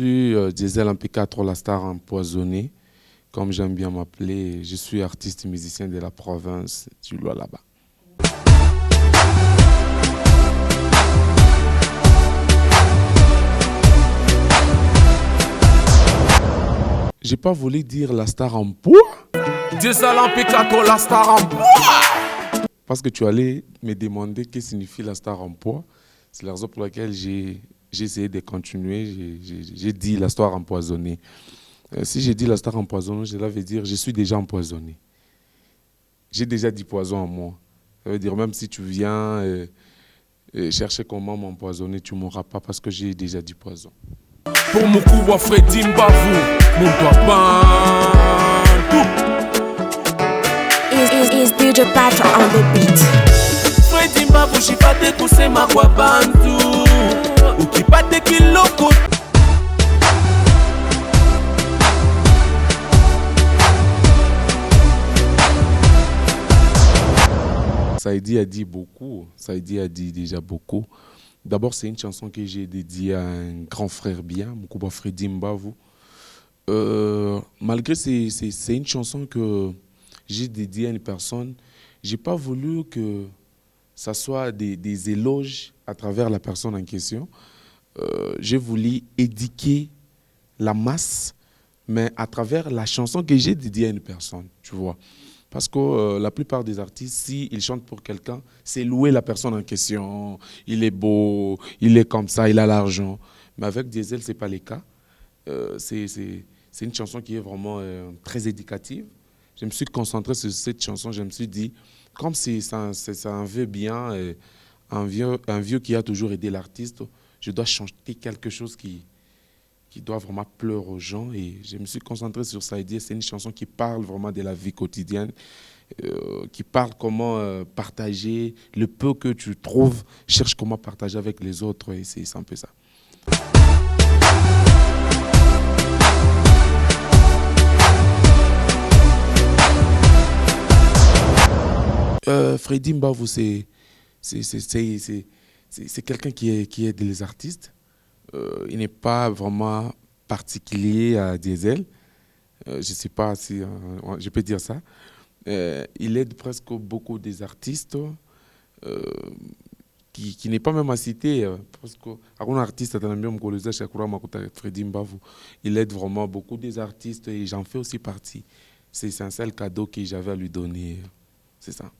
suis Diesel MP4, la star empoisonnée, comme j'aime bien m'appeler. Je suis artiste musicien de la province du Lualaba. J'ai pas voulu dire la star en poids. Diesel MP4, la star en poids. Parce que tu allais me demander qu'est-ce que signifie la star en poids. C'est la raison pour laquelle j'ai essayé de continuer. J'ai dit la star empoisonnée. Si j'ai dit la star empoisonnée, cela veut dire je suis déjà empoisonné. J'ai déjà du poison en moi. Ça veut dire même si tu viens chercher comment m'empoisonner, tu ne mourras pas parce que j'ai déjà du poison. Pour Moukouba Freddy Mbavu, mon papa. Is DJ Patra on the beat. Freddy Mbavu, shipate kusema kwa bantu. Ukipate kiloko. Saïdi a dit beaucoup. Saïdi a dit déjà beaucoup. D'abord, c'est une chanson que j'ai dédiée à un grand frère bien, Moukouba Freddy Mbavu. Malgré c'est une chanson que j'ai dédiée à une personne, j'ai pas voulu que ça soit des éloges à travers la personne en question. J'ai voulu éduquer la masse, mais à travers la chanson que j'ai dédiée à une personne, tu vois. Parce que la plupart des artistes, s'ils chantent pour quelqu'un, c'est louer la personne en question. Il est beau, il est comme ça, il a l'argent. Mais avec Diesel, ce n'est pas le cas. C'est une chanson qui est vraiment très éducative. Je me suis concentré sur cette chanson. Je me suis dit, comme c'est un vieux bien, un vieux qui a toujours aidé l'artiste, je dois chanter quelque chose qui doit vraiment pleurer aux gens. Et je me suis concentré sur ça. C'est une chanson qui parle vraiment de la vie quotidienne, qui parle comment partager le peu que tu trouves, cherche comment partager avec les autres. Et c'est un peu ça. Freddy Mbavu, c'est quelqu'un qui aide les artistes. Il n'est pas vraiment particulier à Diesel. Je ne sais pas si je peux dire ça. Il aide presque beaucoup des artistes qui n'est pas même à citer. Parce qu'un artiste, Freddy Mbavu, il aide vraiment beaucoup des artistes et j'en fais aussi partie. C'est un seul cadeau que j'avais à lui donner. C'est ça.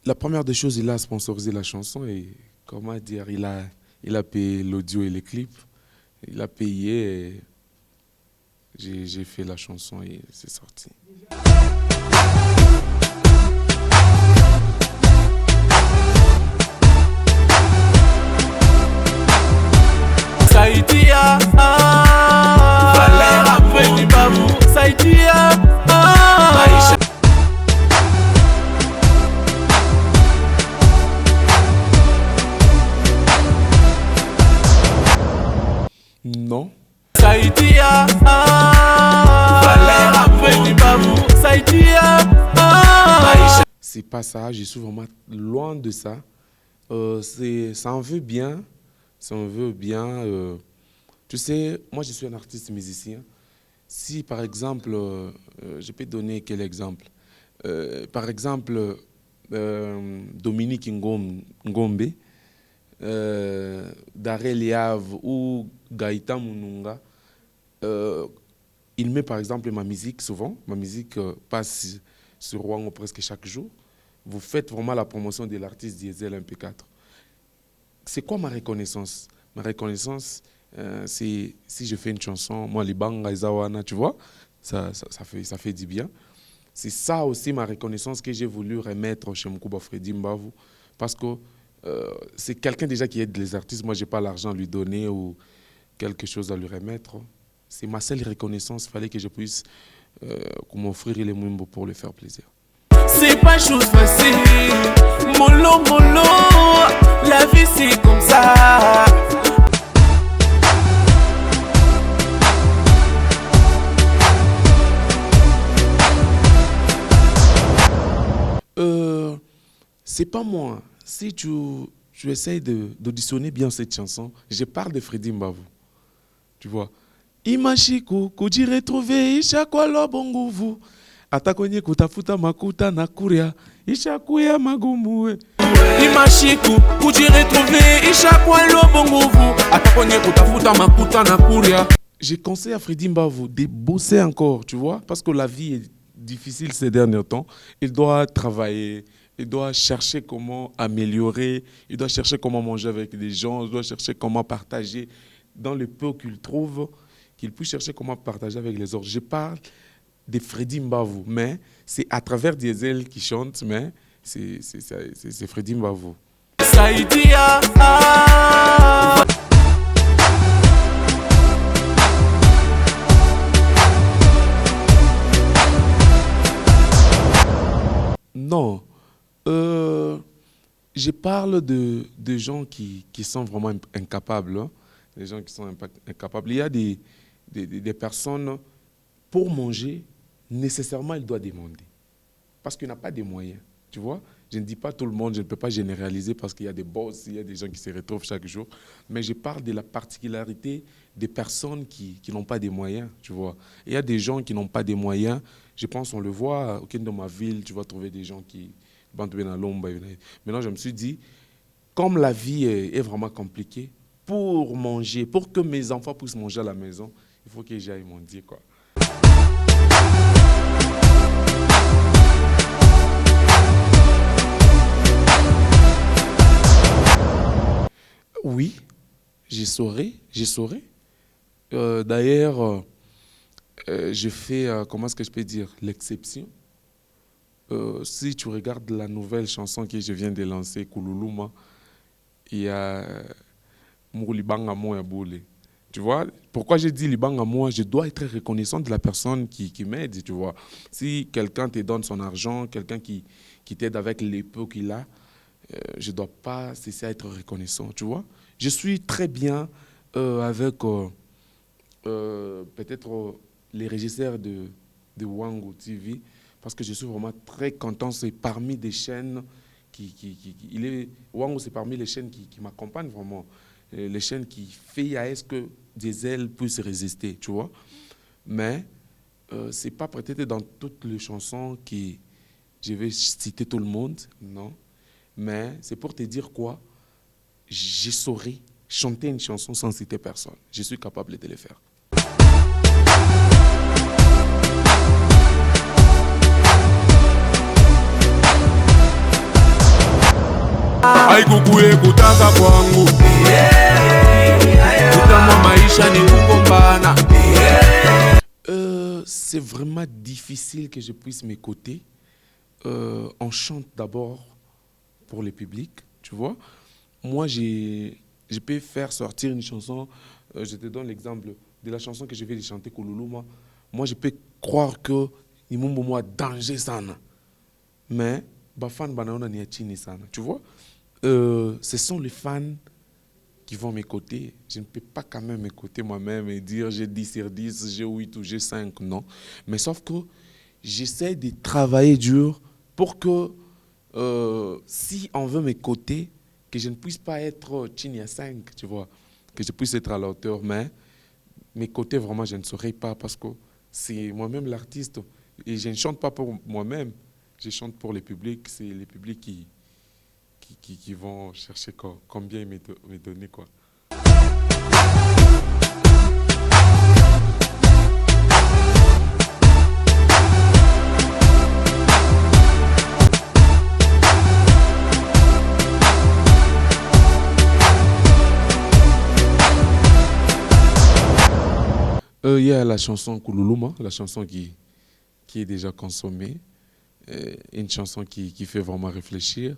La première des choses, il a sponsorisé la chanson et comment dire, il a payé l'audio et les clips. Il a payé et j'ai fait la chanson et c'est sorti. Saïdia, Valère Freddy Mbavu, Saïdia, Maïcha. Non. Saïdia, Valère Freddy Mbavu, Saïdia, Maïcha. C'est pas ça, je suis vraiment loin de ça. Ça en veut bien. Ça en veut bien. Tu sais, moi je suis un artiste musicien. Si par exemple, je peux donner quel exemple? Par exemple, Dominique Ngombe, Daré Liave ou Gaïta Mununga, il met par exemple ma musique souvent. Ma musique passe sur Rwango presque chaque jour. Vous faites vraiment la promotion de l'artiste Diesel MP4. C'est quoi ma reconnaissance? Ma reconnaissance, c'est si je fais une chanson, moi, Libanga Izawana, tu vois, ça fait du bien. C'est ça aussi ma reconnaissance que j'ai voulu remettre chez Moukouba Freddy Mbavu. Parce que c'est quelqu'un déjà qui aide les artistes. Moi, je n'ai pas l'argent à lui donner ou quelque chose à lui remettre. C'est ma seule reconnaissance. Il fallait que je puisse m'offrir les Mwimbo pour lui faire plaisir. C'est pas chose facile, mollo, la vie c'est comme ça. c'est pas moi. Si tu essayes d'auditionner bien cette chanson, je parle de Freddy Mbavou. Tu vois. Imashiku, kuji retrouver, ishakwa lobonguvu. Atakonye kutafuta makuta na kuria, ishakuya magumue. Imashiku, kuji retrouver, ishakwa lobonguvu. Atakonye kutafuta makuta na kuria. Je conseille à Freddy Mbavou de bosser encore, tu vois, parce que la vie est difficile ces derniers temps. Il doit travailler, il doit chercher comment améliorer, il doit chercher comment manger avec des gens, il doit chercher comment partager dans le peu qu'il trouve, qu'il puisse chercher comment partager avec les autres. Je parle de Freddy Mbavou, mais c'est à travers Diesel qui chante, mais c'est Freddy Mbavou. Saïdia, Non, je parle de gens qui sont vraiment incapables, hein. Des gens qui sont incapables. Il y a des personnes, pour manger, nécessairement, il doit demander. Parce qu'il n'a pas de moyens, tu vois. Je ne dis pas tout le monde, je ne peux pas généraliser parce qu'il y a des boss, il y a des gens qui se retrouvent chaque jour. Mais je parle de la particularité des personnes qui n'ont pas de moyens, tu vois. Il y a des gens qui n'ont pas de moyens. Je pense, on le voit, au Kenya, dans ma ville, tu vas trouver des gens qui... Maintenant, je me suis dit, comme la vie est vraiment compliquée, pour manger, pour que mes enfants puissent manger à la maison, il faut que j'aille mendier, quoi. Oui, je saurais. D'ailleurs, je fais, comment est-ce que je peux dire, l'exception. Si tu regardes la nouvelle chanson que je viens de lancer, Kululuma, il y a Moulibanga Moya Boule. Tu vois, pourquoi j'ai dit Libanga Moya, je dois être reconnaissant de la personne qui m'aide, tu vois. Si quelqu'un te donne son argent, quelqu'un qui t'aide avec les peu qu'il a, je ne dois pas cesser à être reconnaissant, tu vois. Je suis très bien avec peut-être les régisseurs de Wango TV, parce que je suis vraiment très content. C'est parmi des chaînes Wango, c'est parmi les chaînes qui m'accompagnent vraiment. Les chaînes qui font à ce que Diesel puisse résister, tu vois. Mais ce n'est pas peut-être dans toutes les chansons que je vais citer tout le monde, non. Mais c'est pour te dire quoi, je saurais chanter une chanson sans citer personne. Je suis capable de le faire. Aikukuye kutaka kwangu kutama maisha ni kugombana. C'est vraiment difficile que je puisse m'écouter. On chante d'abord pour le public, tu vois. Moi, je peux faire sortir une chanson. Je te donne l'exemple de la chanson que je vais chanter, Kululuma. Moi, je peux croire que il m'a danger sana. Mais bafan banaona ni chini sana, tu vois. Ce sont les fans qui vont m'écouter. Je ne peux pas quand même m'écouter moi-même et dire j'ai 10 sur 10, j'ai 8 ou j'ai 5, non. Mais sauf que j'essaie de travailler dur pour que si on veut m'écouter, que je ne puisse pas être chini à 5, tu vois. Que je puisse être à la hauteur. Mais m'écouter vraiment, je ne saurais pas parce que c'est moi-même l'artiste. Et je ne chante pas pour moi-même. Je chante pour le public. C'est le public qui vont chercher combien me donner, quoi. Il y a la chanson Kululuma, la chanson qui est déjà consommée, une chanson qui fait vraiment réfléchir.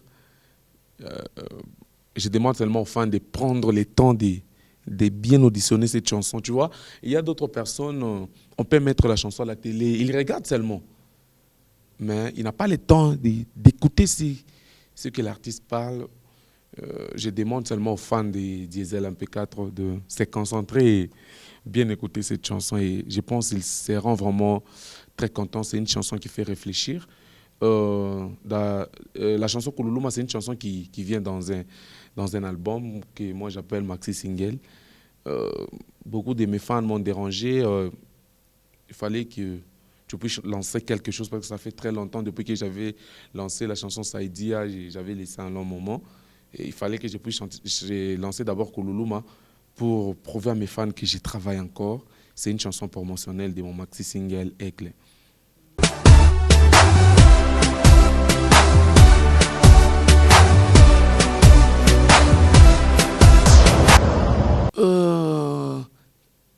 Je demande seulement aux fans de prendre le temps de bien auditionner cette chanson, tu vois. Il y a d'autres personnes, on peut mettre la chanson à la télé, ils regardent seulement. Mais il n'a pas le temps d'écouter ce que l'artiste parle. Je demande seulement aux fans de Diesel MP4 de se concentrer et bien écouter cette chanson. Et je pense qu'ils seront vraiment très contents. C'est une chanson qui fait réfléchir. la chanson Kululuma, c'est une chanson qui vient dans un album que moi j'appelle Maxi Single. Beaucoup de mes fans m'ont dérangé. Il fallait que tu puisses lancer quelque chose parce que ça fait très longtemps depuis que j'avais lancé la chanson Saïdia, j'avais laissé un long moment. Et il fallait que je puisse lancer d'abord Kululuma pour prouver à mes fans que j'y travaille encore. C'est une chanson promotionnelle de mon maxi single Aigle.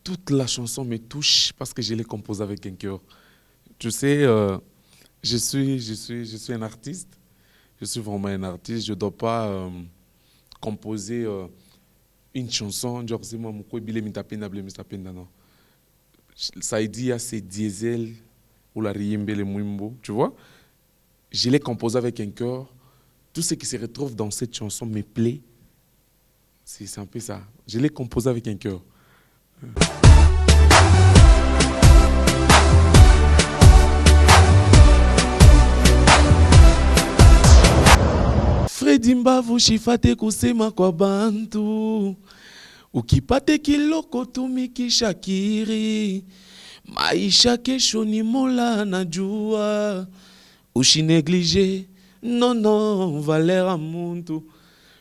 Toute la chanson me touche parce que je l'ai composée avec un cœur. Tu sais, je suis un artiste. Je suis vraiment un artiste. Je ne dois pas composer une chanson. Genre, c'est moi, non. Ça dit à ces diesel ou la riembe, le mwimbo. Tu vois? Je l'ai composée avec un cœur. Tout ce qui se retrouve dans cette chanson me plaît. C'est un peu ça. Je l'ai composée avec un cœur. Fredi Mbavu shifate kusema kwa bantu ukipate kiloko tumiki shakiri maisha kesho ni Mola najua ushineglige non valera muntu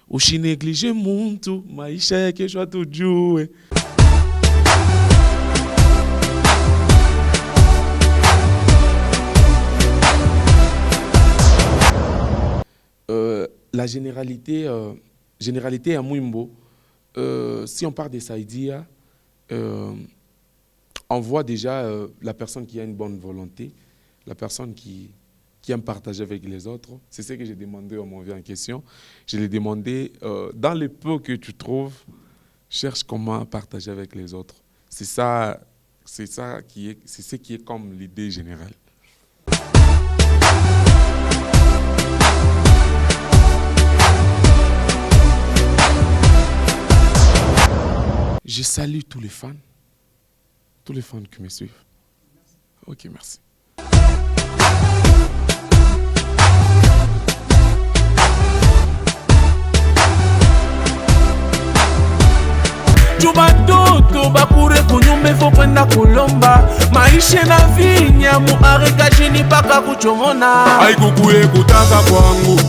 ushineglige muntu maisha ya kesho atujue. La généralité à Mwimbo, si on parle de Saïdia, on voit déjà la personne qui a une bonne volonté, la personne qui aime partager avec les autres. C'est ce que j'ai demandé au Monvie en question. Je lui ai demandé, dans le peu que tu trouves, cherche comment partager avec les autres. C'est ce qui est comme l'idée générale. Je salue tous les fans qui me suivent. Ok, merci. Jubatoto bakure kunyumba fo kwenda kulomba maisha na vinya mu areka chini paka kuchomona haikukuye kutaka kwangu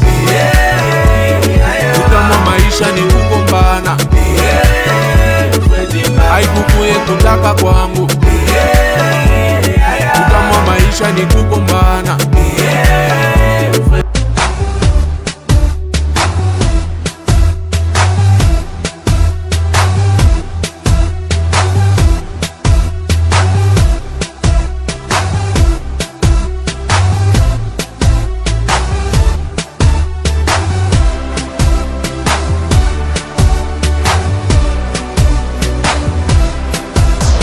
kutama maisha ni kugombana haikukuye kutaka kwangu